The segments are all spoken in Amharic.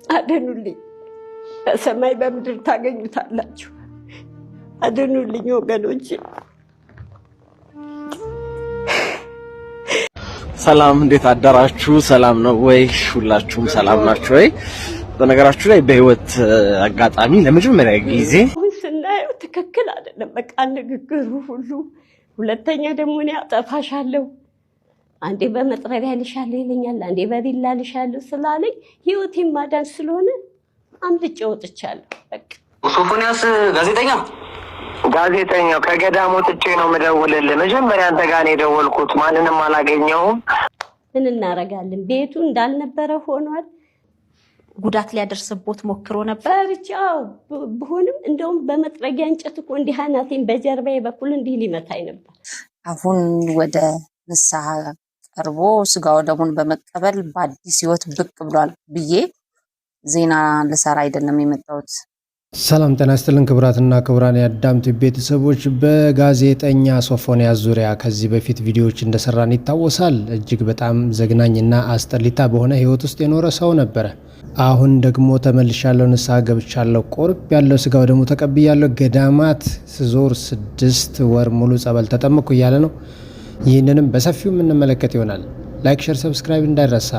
አድኑልኝ። በሰማይ በምድር ታገኙታላችሁ። አድኑልኝ ወገኖች። ሰላም፣ እንዴት አደራችሁ? ሰላም ነው ወይ? ሁላችሁም ሰላም ናችሁ ወይ? በነገራችሁ ላይ በህይወት አጋጣሚ ለመጀመሪያ ጊዜ ስናየው ትክክል አይደለም በቃ ንግግሩ ሁሉ። ሁለተኛ ደግሞ እኔ አጠፋሻለሁ፣ አንዴ በመጥረቢያ ልሻለሁ ይለኛል፣ አንዴ በቢላ ልሻለሁ ስላለኝ ህይወቴን ማዳን ስለሆነ አምልጬ ወጥቻለሁ። በቃ ሶፎንያስ ጋዜጠኛው ከገዳም ወጥቼ ነው የምደውልልህ። መጀመሪያ አንተ ጋር ነው የደወልኩት፣ ማንንም አላገኘሁም። ምን እናደርጋለን? ቤቱ እንዳልነበረ ሆኗል። ጉዳት ሊያደርስቦት ሞክሮ ነበር። ብቻው ብሆንም እንደውም በመጥረጊያ እንጨት እኮ እንዲህ አናቴን በጀርባዬ በኩል እንዲህ ሊመታኝ ነበር። አሁን ወደ ንስሐ ቀርቦ ስጋው ደሙን በመቀበል በአዲስ ህይወት ብቅ ብሏል ብዬ ዜና ልሰራ አይደለም የመጣሁት። ሰላም ጤና ይስጥልን ክቡራትና ክቡራን የአዳምት ቤተሰቦች፣ በጋዜጠኛ ሶፎንያስ ዙሪያ ከዚህ በፊት ቪዲዮዎች እንደሰራን ይታወሳል። እጅግ በጣም ዘግናኝና አስጠሊታ በሆነ ህይወት ውስጥ የኖረ ሰው ነበረ። አሁን ደግሞ ተመልሻለሁ፣ ንስሐ ገብቻለሁ፣ ቆርብ ያለው ስጋው ደግሞ ተቀብያለሁ፣ ገዳማት ስዞር 6 ወር ሙሉ ጸበል ተጠመኩ እያለ ነው። ይህንንም በሰፊው የምንመለከት ይሆናል። ላይክ፣ ሼር፣ ሰብስክራይብ እንዳይረሳ።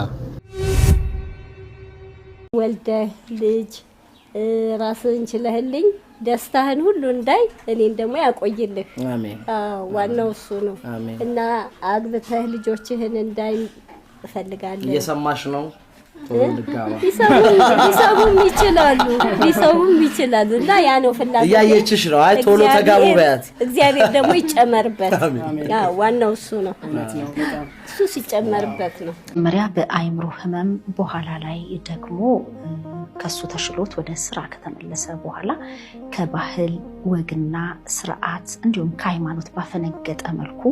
ወልደህ ልጅ ራስህን ችለህልኝ ደስታህን ሁሉ እንዳይ እኔን ደግሞ ያቆይልህ። አሜን። ዋናው እሱ ነው እና አግብተህ ልጆችህን እንዳይ እፈልጋለሁ። እየሰማሽ ነው? ሊሰሙም ይችላሉ እና ያ ነው ፍላጎት። እያየችሽ ነው። አይ ቶሎ ተጋቡ በያት። እግዚአብሔር ደግሞ ይጨመርበት። ዋናው እሱ ነው። እሱ ሲጨመርበት ነው። መሪያ በአይምሮ ህመም በኋላ ላይ ደግሞ ከሱ ተሽሎት ወደ ስራ ከተመለሰ በኋላ ከባህል ወግና ስርዓት እንዲሁም ከሃይማኖት ባፈነገጠ መልኩ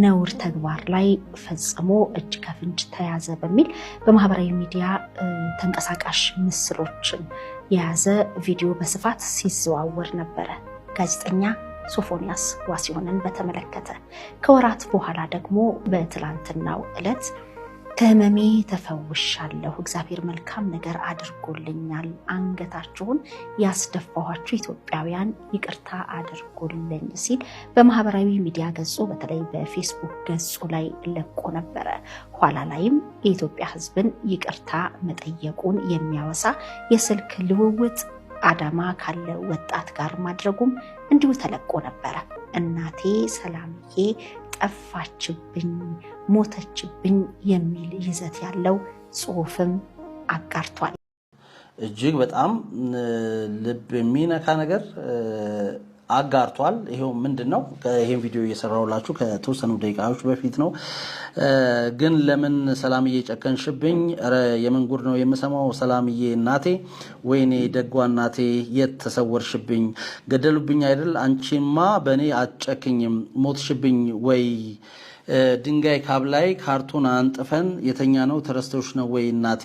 ነውር ተግባር ላይ ፈጽሞ እጅ ከፍንጅ ተያዘ በሚል በማህበራዊ ሚዲያ ተንቀሳቃሽ ምስሎችን የያዘ ቪዲዮ በስፋት ሲዘዋወር ነበረ። ጋዜጠኛ ሶፎንያስ ዋሲሁንን በተመለከተ ከወራት በኋላ ደግሞ በትላንትናው ዕለት ከህመሜ ተፈውሻለሁ፣ እግዚአብሔር መልካም ነገር አድርጎልኛል፣ አንገታችሁን ያስደፋኋችሁ ኢትዮጵያውያን ይቅርታ አድርጉልኝ ሲል በማህበራዊ ሚዲያ ገጹ በተለይ በፌስቡክ ገጹ ላይ ለቆ ነበረ። ኋላ ላይም የኢትዮጵያ ህዝብን ይቅርታ መጠየቁን የሚያወሳ የስልክ ልውውጥ አዳማ ካለ ወጣት ጋር ማድረጉም እንዲሁ ተለቆ ነበረ። እናቴ ሰላምዬ ጠፋችብኝ፣ ሞተችብኝ የሚል ይዘት ያለው ጽሁፍም አጋርቷል። እጅግ በጣም ልብ የሚነካ ነገር አጋርቷል። ይሄው ምንድነው? ይሄን ቪዲዮ እየሰራሁላችሁ ከተወሰኑ ደቂቃዎች በፊት ነው። ግን ለምን ሰላምዬ ጨከንሽብኝ? ኧረ የምን ጉድ ነው የምሰማው? ሰላምዬ እናቴ፣ ወይኔ ደጓ እናቴ፣ የት ተሰወርሽብኝ? ገደሉብኝ አይደል? አንቺማ በእኔ አትጨክኝም፣ ሞትሽብኝ ወይ? ድንጋይ ካብ ላይ ካርቶን አንጥፈን የተኛ ነው ተረስተውሽ ነው ወይ እናቴ?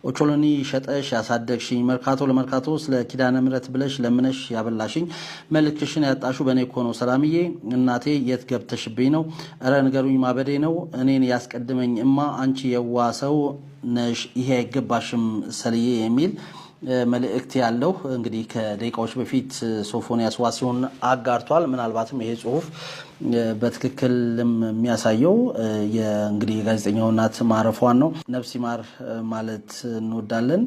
ኦቾሎኒ ሸጠሽ ያሳደግሽኝ፣ መርካቶ ለመርካቶ ስለ ኪዳነ ምሕረት ብለሽ ለምነሽ ያበላሽኝ፣ መልክሽን ያጣሹ በእኔ እኮ ነው ሰላምዬ እናቴ፣ የት ገብተሽብኝ ነው? እረ ንገሩኝ ማበዴ ነው እኔን ያስቀድመኝ እማ፣ አንቺ የዋ ሰው ነሽ፣ ይሄ አይገባሽም ሰልዬ የሚል መልእክት ያለው እንግዲህ ከደቂቃዎች በፊት ሶፎንያስ ዋሲሁን አጋርቷል። ምናልባትም ይሄ ጽሁፍ በትክክል የሚያሳየው እንግዲህ የጋዜጠኛው እናት ማረፏን ነው። ነፍስ ይማር ማለት እንወዳለን።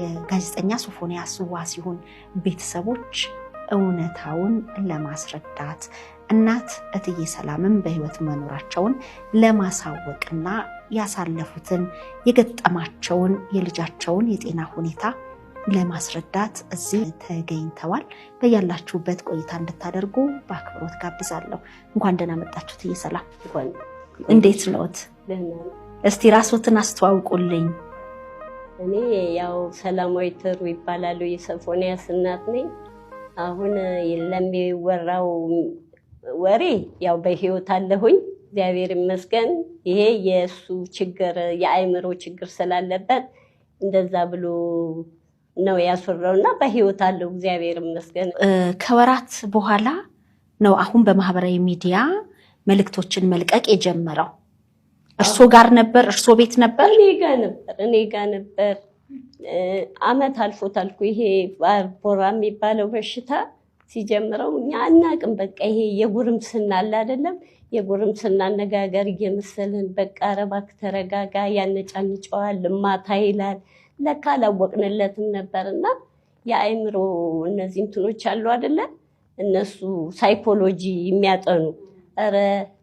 የጋዜጠኛ ሶፎንያስ ዋሲሁን ቤተሰቦች እውነታውን ለማስረዳት እናት እትዬ ሰላምም በህይወት መኖራቸውን ለማሳወቅና ያሳለፉትን የገጠማቸውን የልጃቸውን የጤና ሁኔታ ለማስረዳት እዚህ ተገኝተዋል። በያላችሁበት ቆይታ እንድታደርጉ በአክብሮት ጋብዛለሁ። እንኳን ደህና መጣችሁ እትዬ ሰላም። እንዴት ነዎት? እስቲ ራስዎትን አስተዋውቁልኝ። እኔ ያው ሰላማዊት ተሩ ይባላሉ። የሶፎንያስ እናት ነኝ። አሁን ለሚወራው ወሬ ያው በህይወት አለሁኝ እግዚአብሔር ይመስገን። ይሄ የሱ ችግር የአይምሮ ችግር ስላለበት እንደዛ ብሎ ነው ያስወራውና በህይወት አለው እግዚአብሔር ይመስገን። ከወራት በኋላ ነው አሁን በማህበራዊ ሚዲያ መልእክቶችን መልቀቅ የጀመረው። እርሶ ጋር ነበር? እርሶ ቤት ነበር? እኔ ጋር ነበር። አመት አልፎታል እኮ ይሄ ባርቦራ የሚባለው በሽታ ሲጀምረው እኛ አናቅም። በቃ ይሄ የጉርምስና አለ አይደለም? የጉርምስና አነጋገር እየመሰለን በቃ ኧረ እባክህ ተረጋጋ፣ ያነጫንጨዋል፣ ማታ ይላል። ለካ አላወቅንለትም ነበርና የአእምሮ እነዚህ እንትኖች አሉ አይደለ? እነሱ ሳይኮሎጂ የሚያጠኑ ኧረ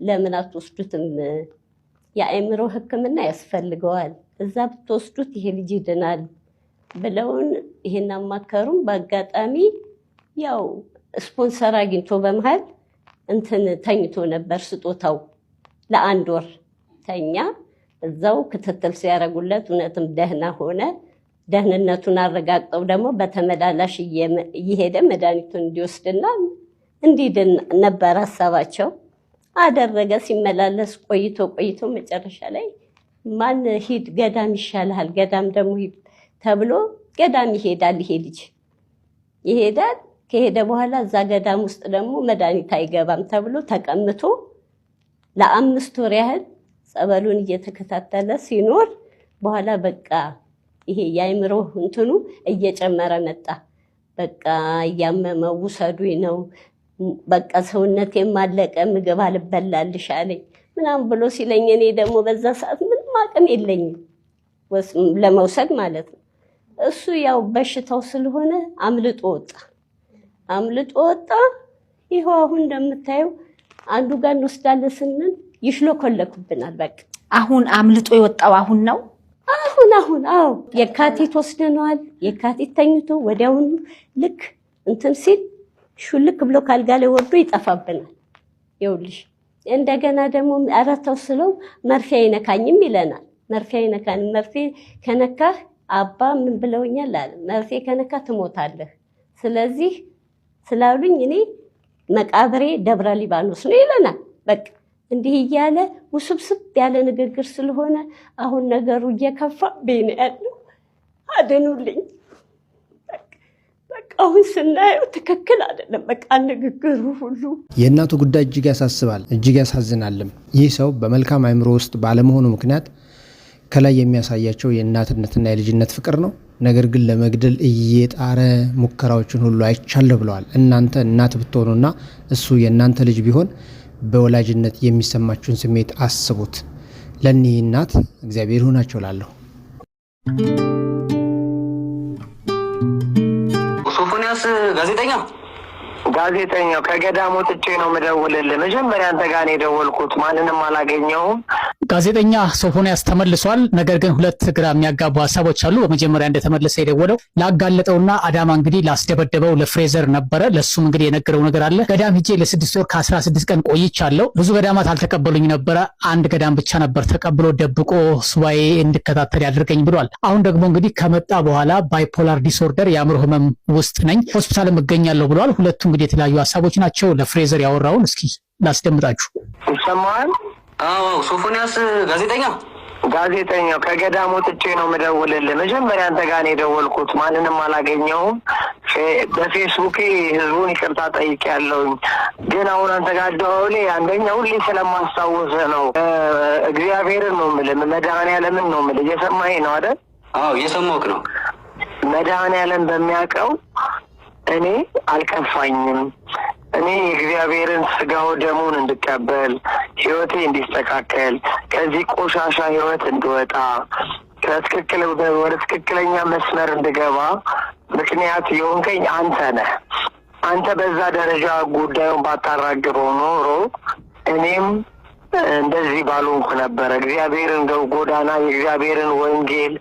ለምን አትወስዱትም? የአእምሮ ሕክምና ያስፈልገዋል፣ እዛ ብትወስዱት ይሄ ልጅ ይድናል ብለውን ይሄን አማከሩም። በአጋጣሚ ያው ስፖንሰር አግኝቶ በመሃል እንትን ተኝቶ ነበር ስጦታው ለ1 ወር ተኛ። እዛው ክትትል ሲያደርጉለት እውነትም ደህና ሆነ። ደህንነቱን አረጋግጠው ደግሞ በተመላላሽ እየሄደ መድኃኒቱን እንዲወስድና እንዲድን ነበር ሀሳባቸው። አደረገ። ሲመላለስ ቆይቶ መጨረሻ ላይ ማን ሂድ ገዳም ይሻልሃል፣ ገዳም ደግሞ ሂድ ተብሎ ገዳም ይሄዳል። ይሄ ልጅ ይሄዳል። ከሄደ በኋላ እዛ ገዳም ውስጥ ደግሞ መድኃኒት አይገባም ተብሎ ተቀምቶ ለ5 ወር ያህል ጸበሉን እየተከታተለ ሲኖር በኋላ በቃ ይሄ የአእምሮ እንትኑ እየጨመረ መጣ። በቃ እያመመው ውሰዱኝ ነው፣ በቃ ሰውነቴ ማለቀ፣ ምግብ አልበላልሽ አለኝ ምናምን ብሎ ሲለኝ እኔ ደግሞ በዛ ሰዓት ምንም አቅም የለኝም ለመውሰድ ማለት ነው። እሱ ያው በሽታው ስለሆነ አምልጦ ወጣ። ይኸው አሁን እንደምታየው አንዱ ጋር እንወስዳለን ስንል ይሽሎኮለኩብናል። በቃ አሁን አምልጦ የወጣው አሁን ነው። አዎ የካቲት ወስደነዋል። የካቲት ተኝቶ ወዲያውኑ ልክ እንትን ሲል ሹልክ ብሎ ካልጋ ላይ ወርዶ ይጠፋብናል። ይኸውልሽ እንደገና ደግሞ አራታው ስለው መርፌ አይነካኝም ይለናል። መርፌ አይነካኝም፣ መርፌ ከነካህ አባ ምን ብለውኛል አለ፣ መርፌ ከነካ ትሞታለህ። ስለዚህ ስላሉኝ እኔ መቃብሬ ደብረ ሊባኖስ ነው ይለናል። በቃ እንዲህ እያለ ውስብስብ ያለ ንግግር ስለሆነ አሁን ነገሩ እየከፋብኝ ነው ያለው። አድኑልኝ። በቃ አሁን ስናየው ትክክል አይደለም። በቃ ንግግሩ ሁሉ የእናቱ ጉዳይ እጅግ ያሳስባል፣ እጅግ ያሳዝናልም። ይህ ሰው በመልካም አእምሮ ውስጥ ባለመሆኑ ምክንያት ከላይ የሚያሳያቸው የእናትነትና የልጅነት ፍቅር ነው። ነገር ግን ለመግደል እየጣረ ሙከራዎችን ሁሉ አይቻለሁ ብለዋል። እናንተ እናት ብትሆኑና እሱ የእናንተ ልጅ ቢሆን በወላጅነት የሚሰማችሁን ስሜት አስቡት። ለእኒህ እናት እግዚአብሔር ይሁናቸው እላለሁ። ሶፎንያስ ጋዜጠኛው ከገዳም ወጥቼ ነው የምደውልልህ። መጀመሪያ አንተ ጋር ነው የደወልኩት፣ ማንንም አላገኘሁም። ጋዜጠኛ ሶፎንያስ ተመልሷል። ነገር ግን ሁለት ግራ የሚያጋቡ ሀሳቦች አሉ። በመጀመሪያ እንደተመለሰ የደወለው ላጋለጠውና አዳማ እንግዲህ ላስደበደበው ለፍሬዘር ነበረ። ለሱም እንግዲህ የነገረው ነገር አለ። ገዳም ሂጄ ለ6 ወር ከ16 ቀን ቆይቻለሁ። ብዙ ገዳማት አልተቀበሉኝ ነበረ። አንድ ገዳም ብቻ ነበር ተቀብሎ ደብቆ ሱባኤ እንድከታተል ያደርገኝ ብሏል። አሁን ደግሞ እንግዲህ ከመጣ በኋላ ባይፖላር ዲስኦርደር የአእምሮ ህመም ውስጥ ነኝ፣ ሆስፒታልም እገኛለሁ ብሏል። ሁለቱ እንግዲህ የተለያዩ ሀሳቦች ናቸው። ለፍሬዘር ያወራውን እስኪ ላስደምጣችሁ። ይሰማል? አዎ ሶፎንያስ ጋዜጠኛው ከገዳም ወጥቼ ነው የምደውልልህ። መጀመሪያ አንተ ጋር ነው የደወልኩት፣ ማንንም አላገኘሁም። በፌስቡኬ ህዝቡን ይቅርታ ጠይቄያለሁኝ። ግን አሁን አንተ ጋር ደውሌ አንደኛ ሁሌ ስለማስታወስ ነው። እግዚአብሔርን ነው የምልህ፣ መድኃኔዓለምን ነው የምልህ። እየሰማኸኝ ነው አይደል? አዎ እየሰማሁህ ነው። መድኃኔዓለም በሚያውቀው እኔ አልከፋኝም። እኔ የእግዚአብሔርን ስጋው ደሙን እንድቀበል፣ ህይወቴ እንዲስተካከል፣ ከዚህ ቆሻሻ ህይወት እንድወጣ፣ ወደ ትክክለኛ መስመር እንድገባ ምክንያት የሆንከኝ አንተ ነህ። አንተ በዛ ደረጃ ጉዳዩን ባታራግበው ኖሮ እኔም እንደዚህ ባልሆንኩ ነበረ። እግዚአብሔርን ጎዳና የእግዚአብሔርን ወንጌል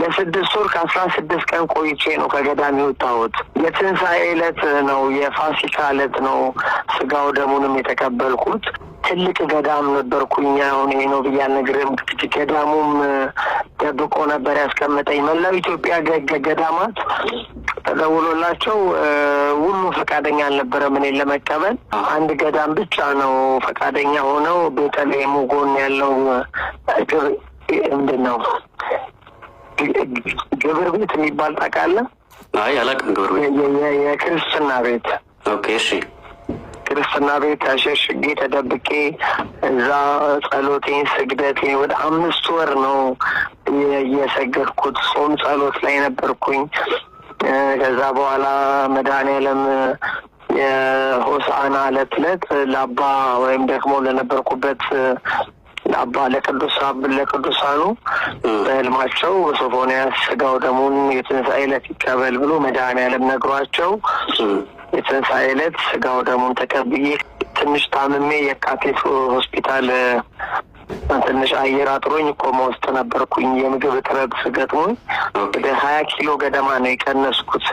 ለ6 ወር ከ16 ቀን ቆይቼ ነው ከገዳም የወጣሁት። የትንሣኤ ዕለት ነው፣ የፋሲካ ዕለት ነው ስጋው ደሙንም የተቀበልኩት። ትልቅ ገዳም ነበርኩኝ። አሁን ይሄ ነው ብዬ አልነግርህም። ገዳሙም ደብቆ ነበር ያስቀመጠኝ። መላው ኢትዮጵያ ገዳማት ተደውሎላቸው ሁሉ ፈቃደኛ አልነበረም እኔን ለመቀበል። አንድ ገዳም ብቻ ነው ፈቃደኛ ሆነው፣ ቤተልሔሙ ጎን ያለው ምንድን ነው ግብር ቤት የሚባል ታውቃለህ? አይ አላውቅም። ግብር ቤት የክርስትና ቤት። ኦኬ እሺ። ክርስትና ቤት ተሸሽጌ ተደብቄ እዛ ጸሎቴን ስግደቴን ወደ 5 ወር ነው የሰገድኩት። ጾም ጸሎት ላይ ነበርኩኝ። ከዛ በኋላ መድኃኔዓለም የሆሳዕና ዕለት ለአባ ወይም ደግሞ ለነበርኩበት ለአባ ለቅዱሳኑ በህልማቸው ሶፎንያስ ስጋው ደሙን የትንሣኤ ዕለት ይቀበል ብሎ መድኃኔዓለም ነግሯቸው የትንሣኤ ዕለት ስጋው ደሙን ተቀብዬ ትንሽ ታምሜ የካቲት ሆስፒታል ትንሽ አየር አጥሮኝ ኮማ ውስጥ ነበርኩኝ። የምግብ እጥረት ገጥሞኝ ወደ 20 ኪሎ ገደማ ነው የቀነስኩት።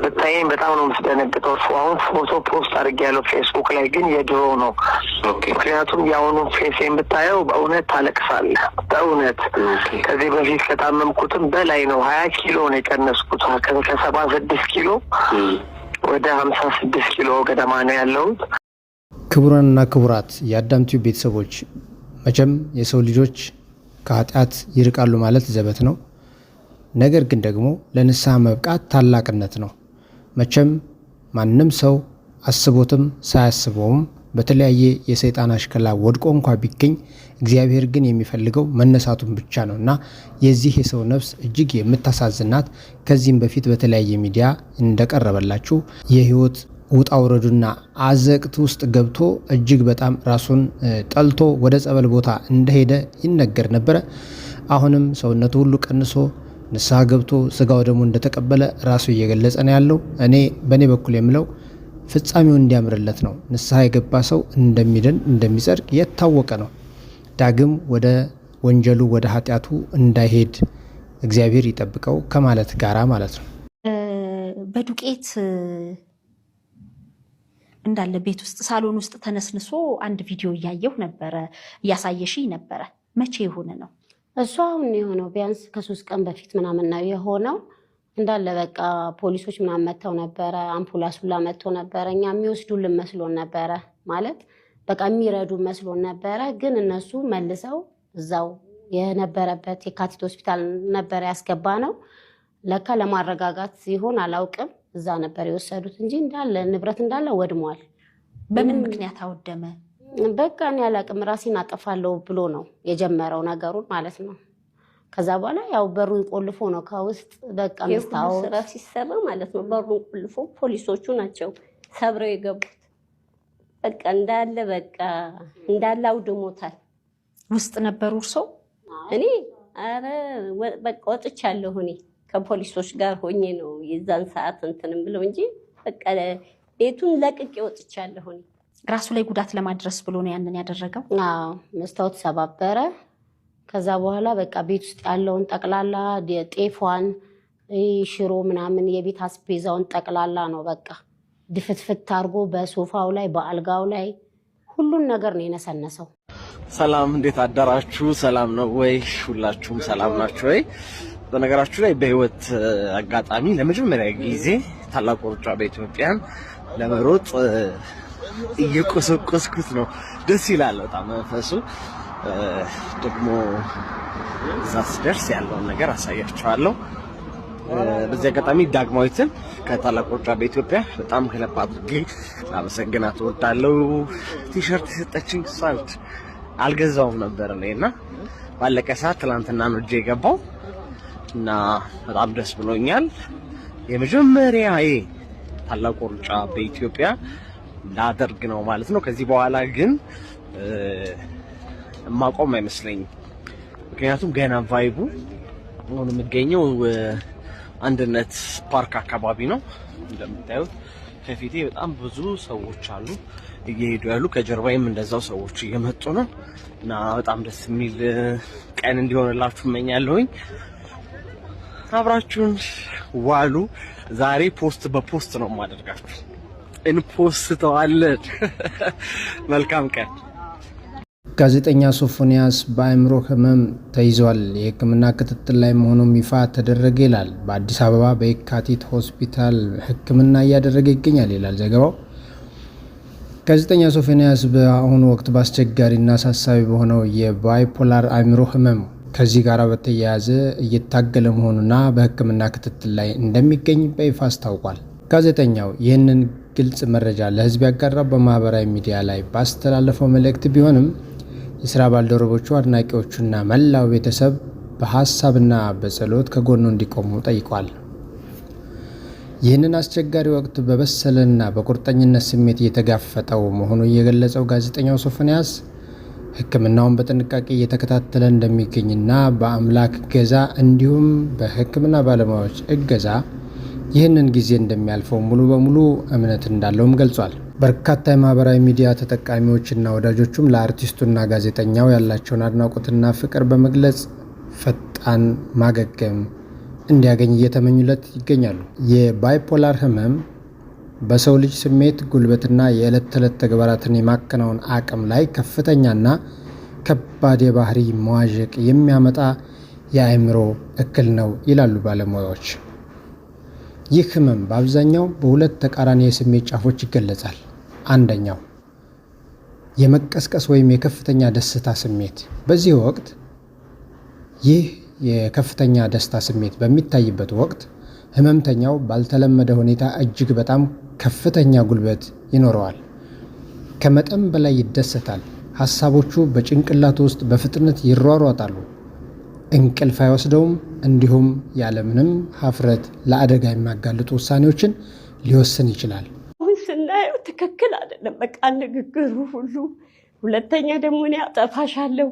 ብታየኝ በጣም ነው የምትደነግጠው። አሁን ፎቶ ፖስት አድርጌያለሁ ፌስቡክ ላይ፣ ግን የድሮ ነው። ምክንያቱም የአሁኑ ፌሴን ብታየው በእውነት ታለቅሳለህ። በእውነት ከዚህ በፊት ከታመምኩትም በላይ ነው። 20 ኪሎ ነው የቀነስኩት። ከ76 ኪሎ ወደ 56 ኪሎ ገደማ ነው ያለሁት። ክቡራንና ክቡራት የአዳም ቲዩብ ቤተሰቦች መቼም የሰው ልጆች ከኃጢአት ይርቃሉ ማለት ዘበት ነው። ነገር ግን ደግሞ ለንስሐ መብቃት ታላቅነት ነው። መቼም ማንም ሰው አስቦትም ሳያስበውም በተለያየ የሰይጣን አሽከላ ወድቆ እንኳ ቢገኝ እግዚአብሔር ግን የሚፈልገው መነሳቱን ብቻ ነው እና የዚህ የሰው ነፍስ እጅግ የምታሳዝናት ከዚህም በፊት በተለያየ ሚዲያ እንደቀረበላችሁ የህይወት ውጣ ውረዱና አዘቅት ውስጥ ገብቶ እጅግ በጣም ራሱን ጠልቶ ወደ ጸበል ቦታ እንደሄደ ይነገር ነበረ። አሁንም ሰውነቱ ሁሉ ቀንሶ ንስሐ ገብቶ ስጋው ደግሞ እንደተቀበለ ራሱ እየገለጸ ነው ያለው። እኔ በእኔ በኩል የምለው ፍጻሜው እንዲያምርለት ነው። ንስሐ የገባ ሰው እንደሚድን እንደሚጸድቅ የታወቀ ነው። ዳግም ወደ ወንጀሉ ወደ ኃጢአቱ እንዳይሄድ እግዚአብሔር ይጠብቀው ከማለት ጋራ ማለት ነው። በዱቄት እንዳለ ቤት ውስጥ ሳሎን ውስጥ ተነስንሶ አንድ ቪዲዮ እያየሁ ነበረ፣ እያሳየሽኝ ነበረ። መቼ የሆነ ነው እሱ? አሁን የሆነው ቢያንስ ከ3 ቀን በፊት ምናምን ነው የሆነው። እንዳለ በቃ ፖሊሶች ምናምን መጥተው ነበረ፣ አምፑላንስ ሁላ መጥቶ ነበረ። እኛ የሚወስዱልን መስሎን ነበረ፣ ማለት በቃ የሚረዱ መስሎን ነበረ። ግን እነሱ መልሰው እዛው የነበረበት የካቲት ሆስፒታል ነበረ ያስገባ ነው። ለካ ለማረጋጋት ሲሆን አላውቅም፣ እዛ ነበር የወሰዱት እንጂ እንዳለ ንብረት እንዳለ ወድሟል። በምን ምክንያት አወደመ? በቃ እኔ አላውቅም፣ ራሴን አጠፋለሁ ብሎ ነው የጀመረው ነገሩን ማለት ነው። ከዛ በኋላ ያው በሩን ቆልፎ ነው ከውስጥ በቃ መስታወት ስራ ሲሰራ ማለት ነው። በሩን ቆልፎ ፖሊሶቹ ናቸው ሰብረው የገቡት። በቃ እንዳለ አውድሞታል። ውስጥ ነበሩ እርሶ? እኔ አረ በቃ ወጥቻለሁ። እኔ ከፖሊሶች ጋር ሆኜ ነው የዛን ሰዓት እንትንም ብለው እንጂ በቃ ቤቱን ለቅቄ ወጥቻለሁ። እኔ ራሱ ላይ ጉዳት ለማድረስ ብሎ ነው ያንን ያደረገው። አዎ መስታወት ሰባበረ። ከዛ በኋላ በቃ ቤት ውስጥ ያለውን ጠቅላላ ጤፏን፣ ሽሮ ምናምን የቤት አስቤዛውን ጠቅላላ ነው በቃ ድፍትፍት አድርጎ በሶፋው ላይ በአልጋው ላይ ሁሉን ነገር ነው የነሰነሰው። ሰላም፣ እንዴት አደራችሁ? ሰላም ነው ወይ? ሁላችሁም ሰላም ናችሁ ወይ? በነገራችሁ ላይ በህይወት አጋጣሚ ለመጀመሪያ ጊዜ ታላቁ ሩጫ በኢትዮጵያን ለመሮጥ እየቆሰቆስኩት ነው። ደስ ይላል በጣም መንፈሱ። ደግሞ እዛ ስደርስ ያለውን ነገር አሳያችኋለሁ። በዚህ አጋጣሚ ዳግማዊትን ከታላቁ ሩጫ በኢትዮጵያ በጣም ከልብ አድርጌ ላመሰግናት እወዳለሁ። ቲሸርት የሰጠችኝ ሳልት አልገዛውም ነበር እኔና ባለቀ ሰዓት ትናንትና ነው እጄ የገባው እና በጣም ደስ ብሎኛል። የመጀመሪያዬ ታላቁ ሩጫ በኢትዮጵያ ላደርግ ነው ማለት ነው። ከዚህ በኋላ ግን ማቆም አይመስለኝም። ምክንያቱም ገና ቫይቡ አሁን የምገኘው አንድነት ፓርክ አካባቢ ነው። እንደምታዩት ከፊቴ በጣም ብዙ ሰዎች አሉ እየሄዱ ያሉ፣ ከጀርባዬም እንደዛው ሰዎች እየመጡ ነው እና በጣም ደስ የሚል ቀን እንዲሆንላችሁ እመኛለሁኝ። አብራችሁን ዋሉ። ዛሬ ፖስት በፖስት ነው የማደርጋችሁ። እንፖስተዋለን። መልካም ቀን። ጋዜጠኛ ሶፎንያስ በአእምሮ ህመም ተይዟል፣ የህክምና ክትትል ላይ መሆኑም ይፋ ተደረገ ይላል። በአዲስ አበባ በየካቲት ሆስፒታል ህክምና እያደረገ ይገኛል ይላል ዘገባው። ጋዜጠኛ ሶፎንያስ በአሁኑ ወቅት በአስቸጋሪና አሳሳቢ በሆነው የባይፖላር አእምሮ ህመም ከዚህ ጋር በተያያዘ እየታገለ መሆኑና በህክምና ክትትል ላይ እንደሚገኝ በይፋ አስታውቋል። ጋዜጠኛው ይህንን ግልጽ መረጃ ለህዝብ ያጋራው በማህበራዊ ሚዲያ ላይ ባስተላለፈው መልእክት ቢሆንም የሥራ ባልደረቦቹ፣ አድናቂዎቹና መላው ቤተሰብ በሐሳብና በጸሎት ከጎኑ እንዲቆሙ ጠይቋል። ይህንን አስቸጋሪ ወቅት በበሰለና በቁርጠኝነት ስሜት እየተጋፈጠው መሆኑ የገለጸው ጋዜጠኛው ሶፎንያስ ሕክምናውን በጥንቃቄ እየተከታተለ እንደሚገኝና በአምላክ እገዛ እንዲሁም በሕክምና ባለሙያዎች እገዛ ይህንን ጊዜ እንደሚያልፈው ሙሉ በሙሉ እምነት እንዳለውም ገልጿል። በርካታ የማህበራዊ ሚዲያ ተጠቃሚዎችና ወዳጆቹም ለአርቲስቱና ጋዜጠኛው ያላቸውን አድናቆትና ፍቅር በመግለጽ ፈጣን ማገገም እንዲያገኝ እየተመኙለት ይገኛሉ። የባይፖላር ህመም በሰው ልጅ ስሜት፣ ጉልበትና የዕለት ተዕለት ተግባራትን የማከናወን አቅም ላይ ከፍተኛና ከባድ የባህሪ መዋዠቅ የሚያመጣ የአእምሮ እክል ነው ይላሉ ባለሙያዎች። ይህ ህመም በአብዛኛው በሁለት ተቃራኒ የስሜት ጫፎች ይገለጻል። አንደኛው የመቀስቀስ ወይም የከፍተኛ ደስታ ስሜት። በዚህ ወቅት ይህ የከፍተኛ ደስታ ስሜት በሚታይበት ወቅት ህመምተኛው ባልተለመደ ሁኔታ እጅግ በጣም ከፍተኛ ጉልበት ይኖረዋል። ከመጠን በላይ ይደሰታል። ሀሳቦቹ በጭንቅላቱ ውስጥ በፍጥነት ይሯሯጣሉ። እንቅልፍ አይወስደውም። እንዲሁም ያለምንም ሀፍረት ለአደጋ የሚያጋልጡ ውሳኔዎችን ሊወስን ይችላል። አሁን ስናየው ትክክል አይደለም በቃ ንግግሩ ሁሉ። ሁለተኛ ደግሞ እኔ አጠፋሻለሁ፣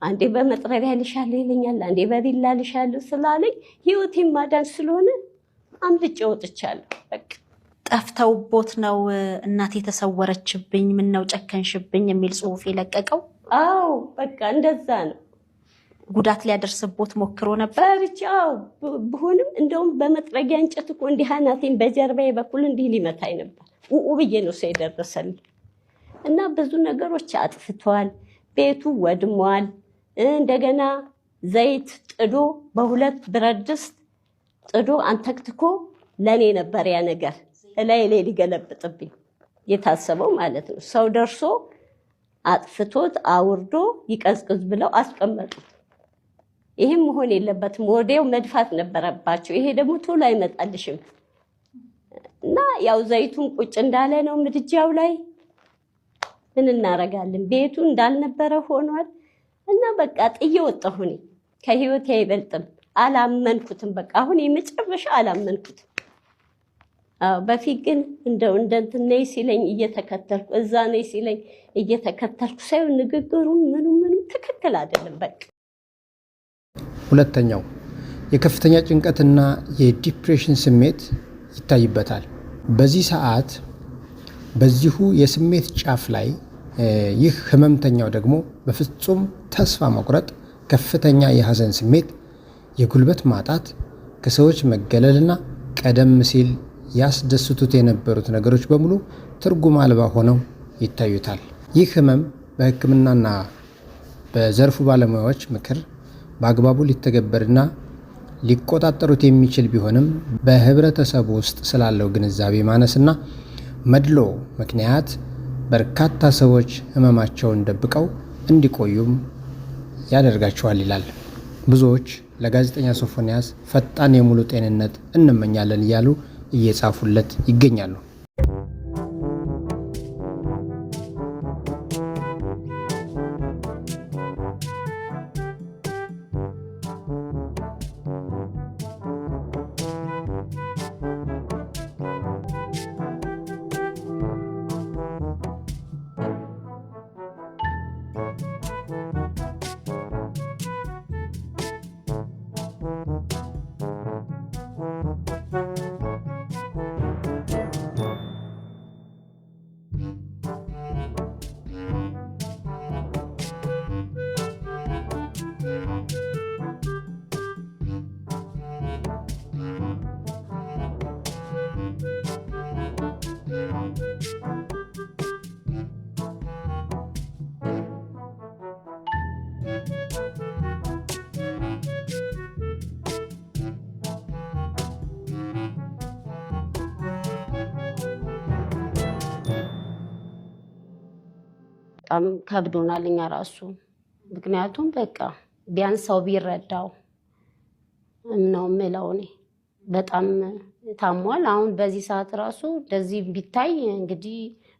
አንዴ በመጥረቢያ ልሻለሁ ይለኛል፣ አንዴ በቢላ ልሻለሁ ስላለኝ ህይወቴን ማዳን ስለሆነ አምልጬ ወጥቻለሁ። በቃ ጠፍተውቦት ነው እናቴ የተሰወረችብኝ፣ ምን ነው ጨከንሽብኝ የሚል ጽሁፍ የለቀቀው። አዎ በቃ እንደዛ ነው። ጉዳት ሊያደርስቦት ሞክሮ ነበር። ፈርቻው ብሆንም እንደውም በመጥረጊያ እንጨት እኮ እንዲህ አናቴን በጀርባዬ በኩል እንዲህ ሊመታኝ ነበር። ብዬ ነው ሰው የደረሰልኝ እና ብዙ ነገሮች አጥፍቷል። ቤቱ ወድሟል። እንደገና ዘይት ጥዶ በሁለት ብረት ድስት ጥዶ አንተክትኮ ለኔ ነበር ያ ነገር ላይ ሊገለብጥብኝ የታሰበው ማለት ነው። ሰው ደርሶ አጥፍቶት አውርዶ ይቀዝቅዝ ብለው አስቀመጡት። ይህም መሆን የለበትም፣ ወዲያው መድፋት ነበረባቸው። ይሄ ደግሞ ቶሎ አይመጣልሽም እና ያው ዘይቱን ቁጭ እንዳለ ነው ምድጃው ላይ። ምን እናረጋለን? ቤቱ እንዳልነበረ ሆኗል እና በቃ ጥዬ ወጣሁ። እኔ ከህይወቴ አይበልጥም። አላመንኩትም። በቃ አሁን የመጨረሻ አላመንኩትም። በፊት ግን እንደው እንትን ነይ ሲለኝ እየተከተልኩ፣ እዛ ነይ ሲለኝ እየተከተልኩ ሳይሆን ንግግሩ ምኑ ትክክል አይደለም። በቃ ሁለተኛው የከፍተኛ ጭንቀትና የዲፕሬሽን ስሜት ይታይበታል። በዚህ ሰዓት በዚሁ የስሜት ጫፍ ላይ ይህ ህመምተኛው ደግሞ በፍጹም ተስፋ መቁረጥ፣ ከፍተኛ የሀዘን ስሜት፣ የጉልበት ማጣት፣ ከሰዎች መገለልና ቀደም ሲል ያስደስቱት የነበሩት ነገሮች በሙሉ ትርጉም አልባ ሆነው ይታዩታል። ይህ ህመም በሕክምናና በዘርፉ ባለሙያዎች ምክር በአግባቡ ሊተገበርና ሊቆጣጠሩት የሚችል ቢሆንም በህብረተሰቡ ውስጥ ስላለው ግንዛቤ ማነስና መድሎ ምክንያት በርካታ ሰዎች ህመማቸውን ደብቀው እንዲቆዩም ያደርጋቸዋል ይላል። ብዙዎች ለጋዜጠኛ ሶፎንያስ ፈጣን የሙሉ ጤንነት እንመኛለን እያሉ እየጻፉለት ይገኛሉ። በጣም ከብዶናል እኛ ራሱ። ምክንያቱም በቃ ቢያንስ ሰው ቢረዳው ነው የምለው። እኔ በጣም ታሟል። አሁን በዚህ ሰዓት ራሱ እንደዚህ ቢታይ እንግዲህ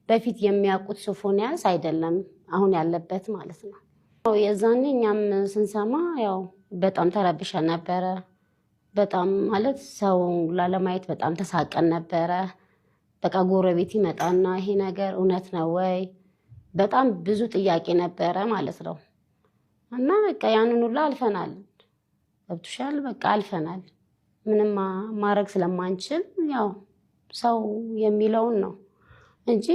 በፊት የሚያውቁት ሶፎንያስ አይደለም። አሁን ያለበት ማለት ነው። የዛኔ እኛም ስንሰማ ያው በጣም ተረብሸን ነበረ። በጣም ማለት ሰው ላለማየት በጣም ተሳቀን ነበረ። በቃ ጎረቤት ይመጣና ይሄ ነገር እውነት ነው ወይ? በጣም ብዙ ጥያቄ ነበረ ማለት ነው። እና በቃ ያንን ሁሉ አልፈናል። ገብቶሻል? በቃ አልፈናል። ምንም ማድረግ ስለማንችል ያው ሰው የሚለውን ነው እንጂ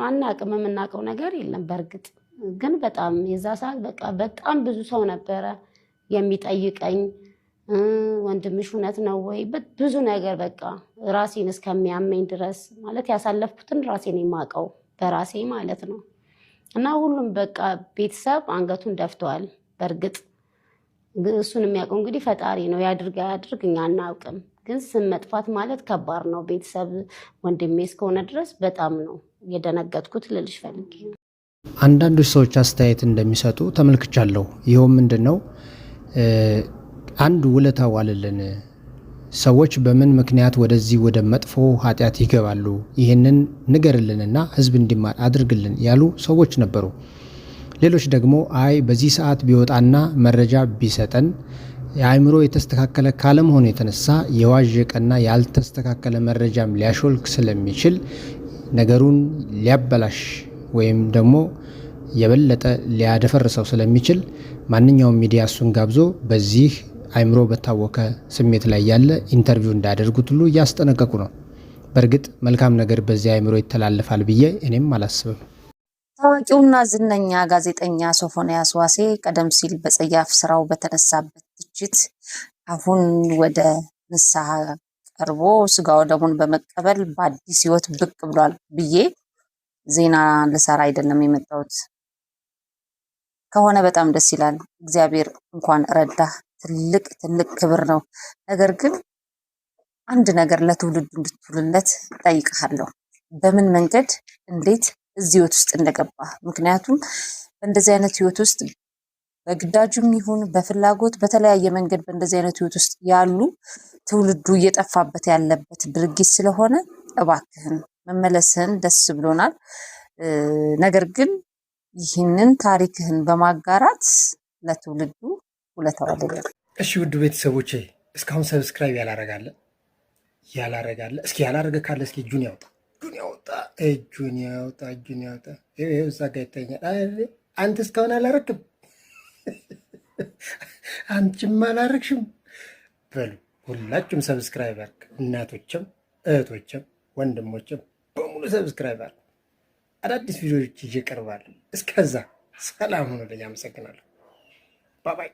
አናቅም። የምናውቀው ነገር የለም። በእርግጥ ግን በጣም የዛ ሰዓት በቃ በጣም ብዙ ሰው ነበረ የሚጠይቀኝ ወንድምሽ እውነት ነው ወይ? ብዙ ነገር በቃ ራሴን እስከሚያመኝ ድረስ ማለት ያሳለፍኩትን ራሴን የማውቀው በራሴ ማለት ነው። እና ሁሉም በቃ ቤተሰብ አንገቱን ደፍተዋል። በእርግጥ እሱን የሚያውቀው እንግዲህ ፈጣሪ ነው። ያድርግ አያድርግ እኛ አናውቅም። ግን ስም መጥፋት ማለት ከባድ ነው። ቤተሰብ ወንድሜ እስከሆነ ድረስ በጣም ነው የደነገጥኩት ልልሽ ፈልጌ ነው። አንዳንዶች ሰዎች አስተያየት እንደሚሰጡ ተመልክቻለሁ። ይኸው ምንድን ነው አንድ ውለታ ዋለልን ሰዎች በምን ምክንያት ወደዚህ ወደ መጥፎ ኃጢአት ይገባሉ? ይህንን ንገርልንና ህዝብ እንዲማር አድርግልን ያሉ ሰዎች ነበሩ። ሌሎች ደግሞ አይ በዚህ ሰዓት ቢወጣና መረጃ ቢሰጠን የአእምሮ የተስተካከለ ካለመሆኑ የተነሳ የዋዠቀና ያልተስተካከለ መረጃም ሊያሾልክ ስለሚችል ነገሩን ሊያበላሽ ወይም ደግሞ የበለጠ ሊያደፈርሰው ስለሚችል ማንኛውም ሚዲያ እሱን ጋብዞ በዚህ አእምሮ በታወከ ስሜት ላይ ያለ ኢንተርቪው እንዳያደርጉት ሁሉ እያስጠነቀቁ ነው። በእርግጥ መልካም ነገር በዚህ አእምሮ ይተላለፋል ብዬ እኔም አላስብም። ታዋቂውና ዝነኛ ጋዜጠኛ ሶፎንያስ ዋሴ ቀደም ሲል በጸያፍ ስራው በተነሳበት ትችት አሁን ወደ ንስሐ ቀርቦ ስጋው ደሙን በመቀበል በአዲስ ህይወት ብቅ ብሏል ብዬ ዜና ልሰራ አይደለም የመጣሁት። ከሆነ በጣም ደስ ይላል። እግዚአብሔር እንኳን ረዳህ። ትልቅ ክብር ነው። ነገር ግን አንድ ነገር ለትውልዱ እንድትውልለት ጠይቀሃለሁ። በምን መንገድ እንዴት እዚህ ህይወት ውስጥ እንደገባ? ምክንያቱም በእንደዚህ አይነት ህይወት ውስጥ በግዳጁም ይሁን በፍላጎት በተለያየ መንገድ በእንደዚህ አይነት ህይወት ውስጥ ያሉ ትውልዱ እየጠፋበት ያለበት ድርጊት ስለሆነ እባክህን መመለስህን ደስ ብሎናል። ነገር ግን ይህንን ታሪክህን በማጋራት ለትውልዱ ውለታው አይደለም። እሺ ውድ ቤተሰቦቼ እስካሁን ሰብስክራይብ ያላረጋለ እስኪ ያላረገ ካለ እስኪ እጁን ያውጣ። ይኸው እዛ ጋ ይታኛል። አንተ እስካሁን አላረግም፣ አንቺም አላረግሽም። በሉ ሁላችሁም ሰብስክራይብ አድርግ። እናቶችም እህቶችም ወንድሞችም በሙሉ ሰብስክራይብ አድርግ። አዳዲስ ቪዲዮዎች ይዤ እቀርባለሁ። እስከዛ ሰላም ሁኑልኝ። አመሰግናለሁ። ባባይ